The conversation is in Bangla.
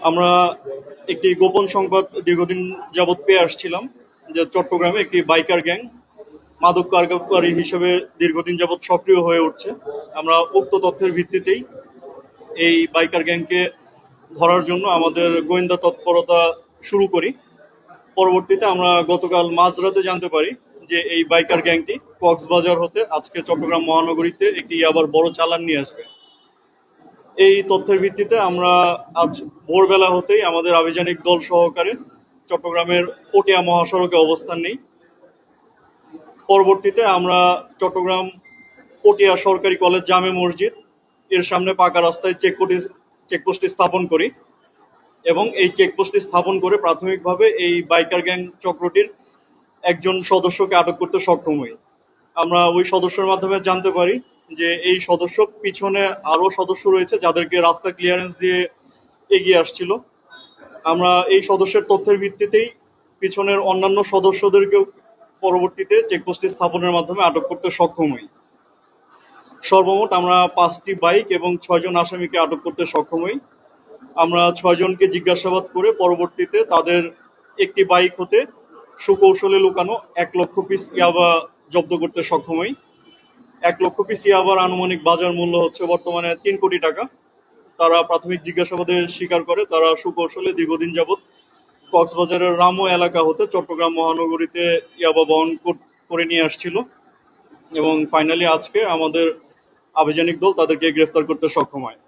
আমরা একটি গোপন সংবাদ দীর্ঘদিন যাবৎ পেয়ে আসছিলাম যে চট্টগ্রামে একটি বাইকার গ্যাং মাদক কারবারি হিসেবে দীর্ঘদিন যাবৎ সক্রিয় হয়ে উঠছে। আমরা উক্ত তথ্যের ভিত্তিতেই এই বাইকার গ্যাংকে ধরার জন্য আমাদের গোয়েন্দা তৎপরতা শুরু করি। পরবর্তীতে আমরা গতকাল মাঝরাতে জানতে পারি যে এই বাইকার গ্যাংটি কক্সবাজার হতে আজকে চট্টগ্রাম মহানগরীতে একটি আবার বড় চালান নিয়ে আসবে। এই তথ্যের ভিত্তিতে আমরা আজ ভোরবেলা হতেই আমাদের আভিযানিক দল সহকারে চট্টগ্রামের পটিয়া মহাসড়কে অবস্থান নেই। পরবর্তীতে আমরা চট্টগ্রাম পটিয়া সরকারি কলেজ জামে মসজিদ এর সামনে পাকা রাস্তায় চেকপোস্টটি স্থাপন করি এবং এই চেকপোস্টটি স্থাপন করে প্রাথমিকভাবে এই বাইকার গ্যাং চক্রটির একজন সদস্যকে আটক করতে সক্ষম হই। আমরা ওই সদস্যের মাধ্যমে জানতে পারি যে এই সদস্য পিছনে আরো সদস্য রয়েছে যাদেরকে রাস্তা ক্লিয়ারেন্স দিয়ে এগিয়ে আসছিল। আমরা এই সদস্যের তথ্যের ভিত্তিতেই পিছনের অন্যান্য সদস্যদেরকেও পরবর্তীতে চেকপোস্টে স্থাপনের মাধ্যমে আটক করতে সক্ষম হই। সর্বমোট আমরা 5টি বাইক এবং 6 জন আসামিকে আটক করতে সক্ষম হই। আমরা 6 জনকে জিজ্ঞাসাবাদ করে পরবর্তীতে তাদের একটি বাইক হতে সুকৌশলে লুকানো 1 লক্ষ পিস ইয়াবা জব্দ করতে সক্ষম হই। 1 লক্ষ পিস ইয়াবার আনুমানিক বাজার মূল্য হচ্ছে বর্তমানে 3 কোটি টাকা। তারা প্রাথমিক জিজ্ঞাসাবাদে স্বীকার করে তারা সুকৌশলে দীর্ঘদিন যাবৎ কক্সবাজারের রামু এলাকা হতে চট্টগ্রাম মহানগরীতে ইয়াবা বহন করে নিয়ে আসছিল এবং ফাইনালি আজকে আমাদের আভিযানিক দল তাদেরকে গ্রেফতার করতে সক্ষম হয়।